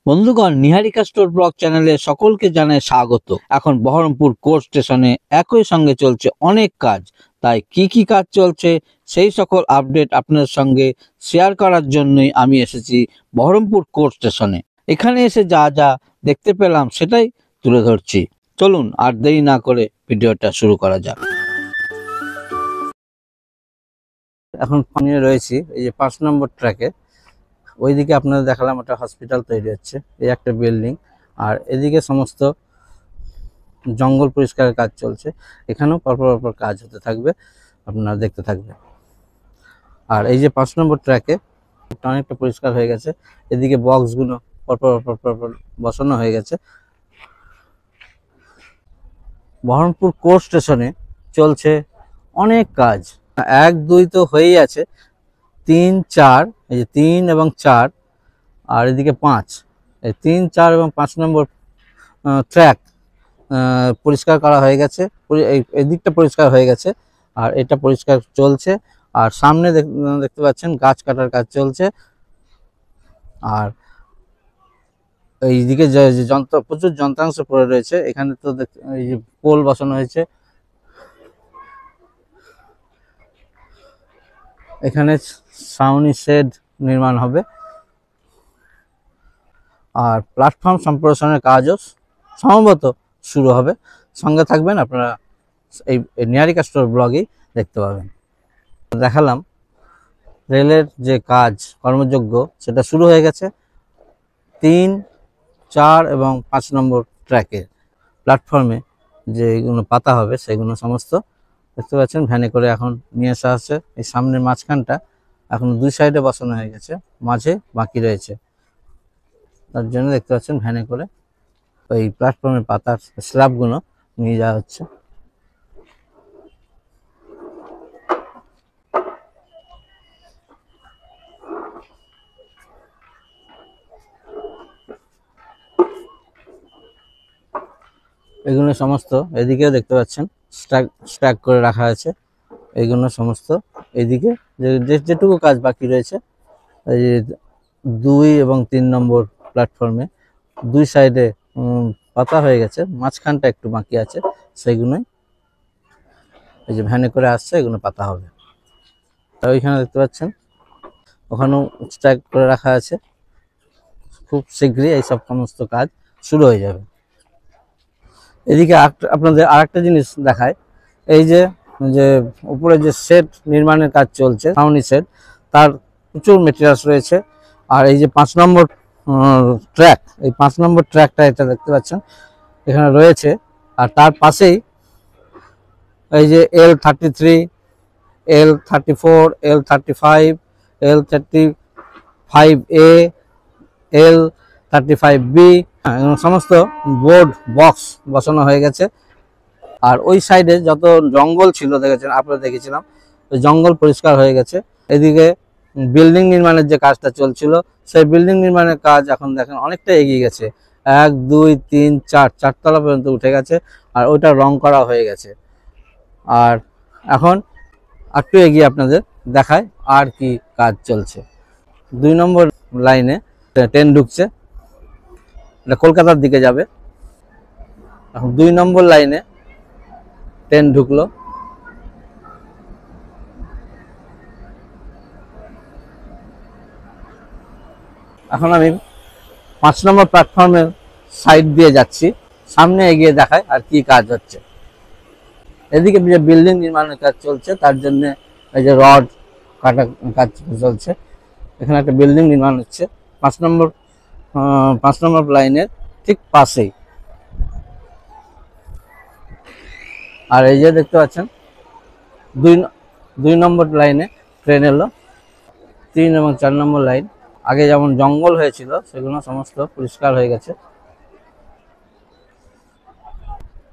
বন্ধুগণ, নিহারিকা store blog চ্যানেলে সকলকে জানাই স্বাগত। এখন বহরমপুর কোর্ট স্টেশনে একই সঙ্গে চলছে অনেক কাজ, তাই কি কাজ চলছে সেই সকল আপডেট আপনাদের সঙ্গে শেয়ার করার জন্যই আমি এসেছি বহরমপুর কোর্ট স্টেশনে। এখানে এসে যা যা দেখতে পেলাম সেটাই তুলে ধরছি। চলুন আর দেরি না করে ভিডিওটা শুরু করা যাক। এখন নিয়ে রয়েছি এই যে 5 নম্বর ট্র্যাকে। ওইদিকে আপনাদের দেখালাম একটা হসপিটাল তৈরি হচ্ছে, এই একটা বিল্ডিং, আর এদিকে সমস্ত জঙ্গল পরিষ্কারের কাজ চলছে। এখানেও পরপর কাজ হতে থাকবে, আপনারা দেখতে থাকবেন। আর এই যে 5 নম্বর ট্র্যাকে অনেকটা পরিষ্কার হয়ে গেছে, এদিকে বক্সগুলো পরপর বসানো হয়ে গেছে। বহরমপুর কোর্ট স্টেশনে চলছে অনেক কাজ, 1, 2 তো হয়েই আছে, 3, 4, এই যে 3 এবং 4, আর এদিকে 5, এই 3, 4 এবং 5 নম্বর ট্র্যাক পরিষ্কার করা হয়ে গেছে। এই দিকটা পরিষ্কার হয়ে গেছে, আর এটা পরিষ্কার চলছে। আর সামনে দেখতে পাচ্ছেন গাছ কাটার কাজ চলছে। আর এইদিকে যে প্রচুর যন্ত্রাংশ পড়ে রয়েছে, এখানে তো এই যে পোল বসানো হয়েছে, এখানে ছাউনি শেড নির্মাণ হবে। আর প্ল্যাটফর্ম সম্প্রসারণের কাজও সম্ভবত শুরু হবে। সঙ্গে থাকবেন, আপনারা এই নিহারিকা স্টোর ব্লগেই দেখতে পাবেন। দেখালাম রেলের যে কাজ কর্মযোগ্য সেটা শুরু হয়ে গেছে। 3, 4 এবং 5 নম্বর ট্র্যাকের প্ল্যাটফর্মে যেগুলো পাতা হবে সেগুলো সমস্ত দেখতে পাচ্ছেন ভ্যানে করে এখন নিয়ে আসা হচ্ছে। এই সামনের মাঝখানটা এখন 2 সাইডে বসানো হয়ে গেছে, মাঝে বাকি রয়েছে, তার জন্য দেখতে পাচ্ছেন ভ্যানে করে ওই প্ল্যাটফর্মের পাতার স্ল্যাবগুলো নিয়ে যাওয়া হচ্ছে। এগুলো সমস্ত এদিকেও দেখতে পাচ্ছেন স্ট্যাক করে রাখা আছে। এইগুলো সমস্ত এদিকে যেটুকু কাজ বাকি রয়েছে, এই 2 এবং 3 নম্বর প্ল্যাটফর্মে 2 সাইডে পাতা হয়ে গেছে, মাঝখানটা একটু বাকি আছে, সেইগুলোই এই যে ভ্যানে করে আসছে, এগুলো পাতা হবে। তা ওইখানে দেখতে পাচ্ছেন ওখানেও স্ট্যাক করে রাখা আছে। খুব শীঘ্রই এইসব সমস্ত কাজ শুরু হয়ে যাবে। এদিকে আপনাদের আরেকটা জিনিস দেখায়, এই যে উপরে যে সেট নির্মাণের কাজ চলছে, ছাউনি সেট, তার প্রচুর মেটেরিয়ালস রয়েছে। আর এই যে 5 নম্বর ট্র্যাক, এই 5 নম্বর ট্র্যাকটা এটা দেখতে পাচ্ছেন এখানে রয়েছে। আর তার পাশেই এই যে L33, L34, L35, L35A, L35B সমস্ত বোর্ড বক্স বসানো হয়ে গেছে। আর ওই সাইডে যত জঙ্গল ছিল দেখেছেন, আপনারা দেখেছিলাম, ওই জঙ্গল পরিষ্কার হয়ে গেছে। এদিকে বিল্ডিং নির্মাণের যে কাজটা চলছিল, সেই বিল্ডিং নির্মাণের কাজ এখন দেখেন অনেকটা এগিয়ে গেছে। 1, 2, 3, 4, 4 তলা পর্যন্ত উঠে গেছে, আর ওইটা রং করা হয়ে গেছে। আর এখন একটু এগিয়ে আপনাদের দেখায় আর কি কাজ চলছে। 2 নম্বর লাইনে ট্রেন ঢুকছে, এটা কলকাতার দিকে যাবে। এখন 2 নম্বর লাইনে ট্রেন ঢুকলো। এখন আমি 5 নম্বর প্ল্যাটফর্মের সাইড দিয়ে যাচ্ছি, সামনে এগিয়ে দেখায় আর কি কাজ হচ্ছে। এদিকে যে বিল্ডিং নির্মাণের কাজ চলছে, তার জন্য এই যে রড কাটা কাজ চলছে। এখানে একটা বিল্ডিং নির্মাণ হচ্ছে 5 নম্বর লাইনের ঠিক পাশেই। আর এই যে দেখতে পাচ্ছেন 2 নম্বর লাইনে ট্রেন এলো। 3 এবং 4 নম্বর লাইন, আগে যেমন জঙ্গল হয়েছিল সেগুলো সমস্ত পরিষ্কার হয়ে গেছে।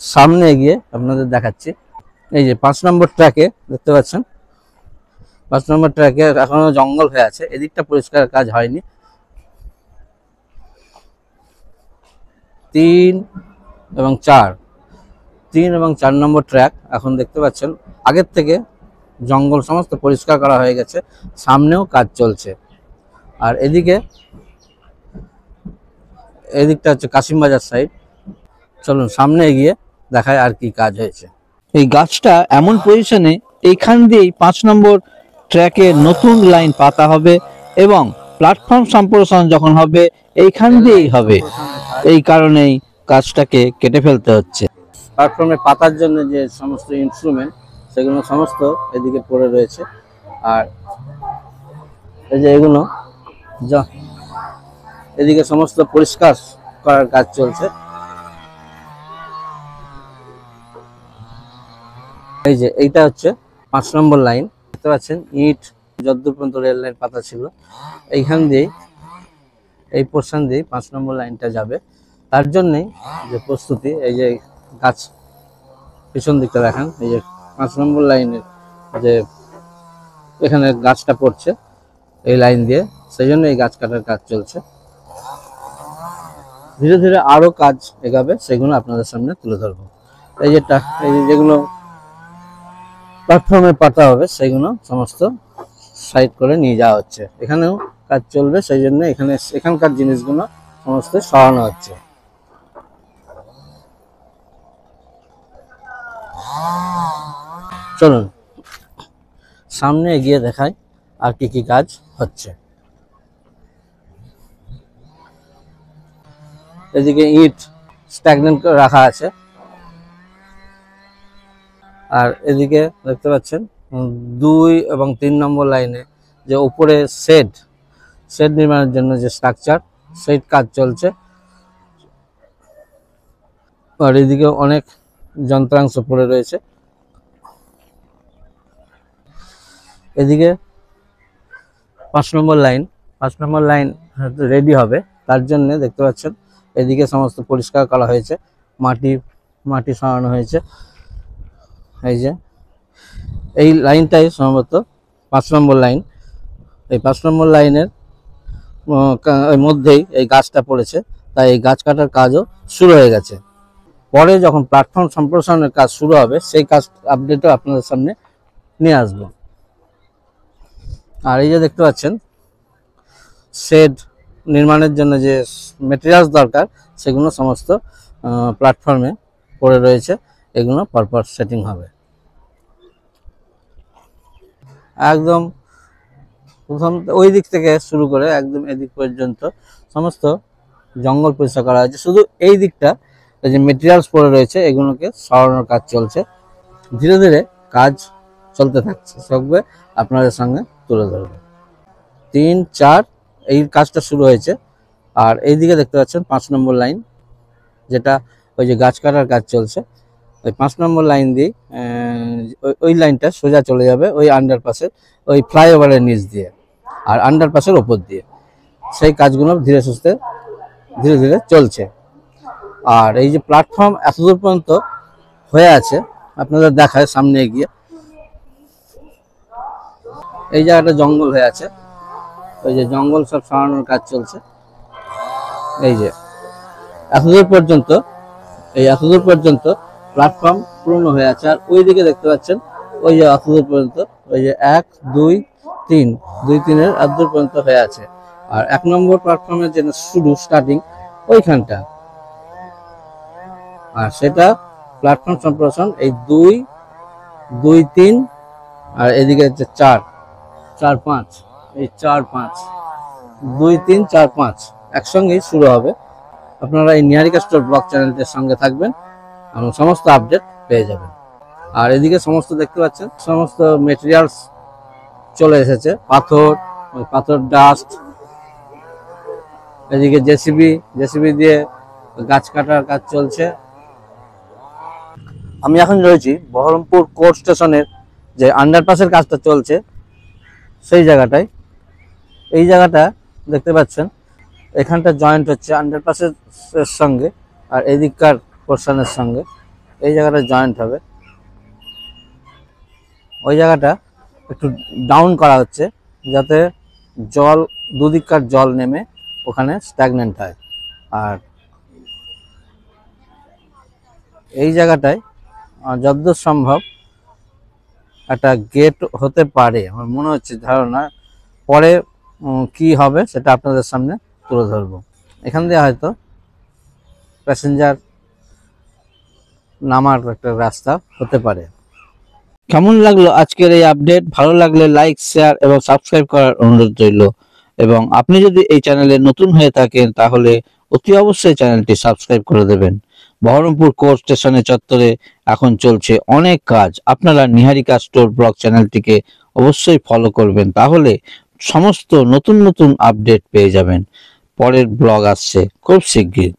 সামনে এগিয়ে আপনাদের দেখাচ্ছি, এই যে 5 নম্বর ট্র্যাকে দেখতে পাচ্ছেন, 5 নম্বর ট্র্যাকে এখনো জঙ্গল হয়ে আছে, এদিকটা পরিষ্কার কাজ হয়নি। 3 এবং 4 নম্বর ট্র্যাক এখন দেখতে পাচ্ছেন আগের থেকে জঙ্গল সমস্ত পরিষ্কার করা হয়ে গেছে, সামনেও কাজ চলছে। আর এদিকে এদিকটা হচ্ছে কাশিমবাজার সাইড। চলুন সামনে এগিয়ে দেখায় আর কি কাজ হয়েছে। এই গাছটা এমন পজিশনে, এইখান দিয়েই 5 নম্বর ট্র্যাকে নতুন লাইন পাতা হবে এবং প্ল্যাটফর্ম সম্প্রসারণ যখন হবে এইখান দিয়েই হবে। এই কারণেই গাছটাকে কেটে ফেলতে হচ্ছে। প্ল্যাটফর্মে পাতার জন্য যে সমস্ত ইনস্ট্রুমেন্ট সেগুলো সমস্ত এদিকে পড়ে রয়েছে। আর এই যে এগুলো যা এদিকে সমস্ত পরিষ্কার করার কাজ চলছে। এই যে এইটা হচ্ছে 5 নম্বর লাইন, দেখতে পাচ্ছেন ইট যতদূর পর্যন্ত রেল লাইন পাতা ছিল এইখান দিয়েই, এই পোর্শন দিয়ে 5 নম্বর লাইনটা যাবে। তার জন্যই যে প্রস্তুতি, এই যে গাছ পিছন দিকটা দেখান, এই যে 5 নম্বর লাইনের যে এখানে গাছটা পড়ছে এই লাইন দিয়ে, সেই জন্য এই গাছ কাটার কাজ চলছে। ধীরে ধীরে আরো কাজ এগাবে, সেগুলো আপনাদের সামনে তুলে ধরবো। এই যেগুলো প্ল্যাটফর্মে পাতা হবে সেগুলো সমস্ত সাইড করে নিয়ে যাওয়া হচ্ছে। এখানেও কাজ চলবে, সেই জন্য এখানকার জিনিসগুলো সমস্ত সরানো হচ্ছে। চলুন সামনে এগিয়ে দেখাই আর কি কি কাজ হচ্ছে। এদিকে ইট স্ট্যাগনেন্ট করে রাখা আছে, আর এদিকে দেখতে পাচ্ছেন 2 এবং 3 নম্বর লাইনে যে উপরে শেড নির্মাণের জন্য যে স্ট্রাকচার, সেই কাজ চলছে। আর এদিকে অনেক যন্ত্রাংশ পড়ে রয়েছে। এদিকে 5 নম্বর লাইন রেডি হবে, তার জন্য দেখতে পাচ্ছেন এদিকে সমস্ত পরিষ্কার করা হয়েছে, মাটি সরানো হয়েছে। এই যে এই লাইনটাই সম্ভবত 5 নম্বর লাইন। এই 5 নম্বর লাইনের মধ্যেই এই গাছটা পড়েছে, তাই এই গাছ কাটার কাজও শুরু হয়ে গেছে। পরে যখন প্ল্যাটফর্ম সম্প্রসারণের কাজ শুরু হবে সেই কাজ আপডেটও আপনাদের সামনে নিয়ে আসব। আর এই যে দেখতে পাচ্ছেন শেড নির্মাণের জন্য যে মেটেরিয়ালস দরকার সেগুলো সমস্ত প্ল্যাটফর্মে পড়ে রয়েছে, এগুলো পরপর সেটিং হবে। একদম প্রথম ওই দিক থেকে শুরু করে একদম এদিক পর্যন্ত সমস্ত জঙ্গল পরিষ্কার করা হয়েছে। শুধু এই দিকটা যে মেটেরিয়ালস পড়ে রয়েছে এগুলোকে সরানোর কাজ চলছে। ধীরে ধীরে কাজ চলতে থাকছে, সবগুলো আপনাদের সঙ্গে তুলে ধরবো। 3, 4 এই কাজটা শুরু হয়েছে। আর এইদিকে দেখতে পাচ্ছেন 5 নম্বর লাইন, যেটা ওই যে গাছ কাটার কাজ চলছে। ওই 5 নম্বর লাইন দিয়ে ওই লাইনটা সোজা চলে যাবে ওই আন্ডারপাসের, ওই ফ্লাইওভারের নিচ দিয়ে আর আন্ডারপাসের ওপর দিয়ে। সেই কাজগুলো ধীরে ধীরে চলছে। আর এই যে প্ল্যাটফর্ম এতদূর পর্যন্ত হয়ে আছে, আপনাদের দেখায় সামনে এগিয়ে, এই জায়গাটা জঙ্গল হয়ে আছে, ওই যে জঙ্গল সব সরানোর কাজ চলছে। এই যে এতদূর পর্যন্ত প্ল্যাটফর্ম পূর্ণ হয়ে আছে। আর ওই দিকে দেখতে পাচ্ছেন ওই যে এতদূর পর্যন্ত, ওই যে 1, 2, 3, 2-3 এতদূর পর্যন্ত হয়ে আছে। আর 1 নম্বর প্ল্যাটফর্মের যে শুরু স্টার্টিং ওইখানটা, আর সেটা প্ল্যাটফর্ম সম্প্রসারণ এই 2, 3 আর এদিকে হচ্ছে 4, 5, এই 4, 5, 2, 3, 4, 5 একসঙ্গেই শুরু হবে। আপনারা এই নিহারিকা স্টোর ব্লগ চ্যানেলটির সঙ্গে থাকবেন এবং সমস্ত আপডেট পেয়ে যাবেন। আর এদিকে সমস্ত দেখতে পাচ্ছেন সমস্ত মেটেরিয়ালস চলে এসেছে, পাথর ডাস্ট। এদিকে জেসিবি দিয়ে গাছ কাটার কাজ চলছে। আমি এখন রয়েছি বহরমপুর কোর্ট স্টেশনের যে আন্ডারপাসের কাজটা চলছে সেই জায়গাটায়। এই জায়গাটা দেখতে পাচ্ছেন এখানটা জয়েন্ট হচ্ছে আন্ডারপাসের সঙ্গে আর এদিককার পোর্শনের সঙ্গে, এই জায়গাটা জয়েন্ট হবে। ওই জায়গাটা একটু ডাউন করা হচ্ছে যাতে জল দুদিককার জল নেমে ওখানে স্ট্যাগনেন্ট হয়। আর এই জায়গাটায় যতদূর সম্ভব একটা গেট হতে পারে আমার মনে হচ্ছে, ধারণা। পরে কি হবে সেটা আপনাদের সামনে তুলে ধরবো। এখান দিয়ে হয়তো প্যাসেঞ্জার নামার একটা রাস্তা হতে পারে। কেমন লাগলো আজকের এই আপডেট? ভালো লাগলে লাইক, শেয়ার এবং সাবস্ক্রাইব করার অনুরোধ রইল। এবং আপনি যদি এই চ্যানেলে নতুন হয়ে থাকেন তাহলে অতি অবশ্যই চ্যানেলটি সাবস্ক্রাইব করে দেবেন। বহরমপুর কোর্ট স্টেশনের চত্বরে এখন চলছে অনেক কাজ। আপনারা নিহারিকা স্টোর ব্লগ চ্যানেলটিকে অবশ্যই ফলো করবেন, তাহলে সমস্ত নতুন নতুন আপডেট পেয়ে যাবেন। পরের ব্লগ আসছে খুব শিগগির।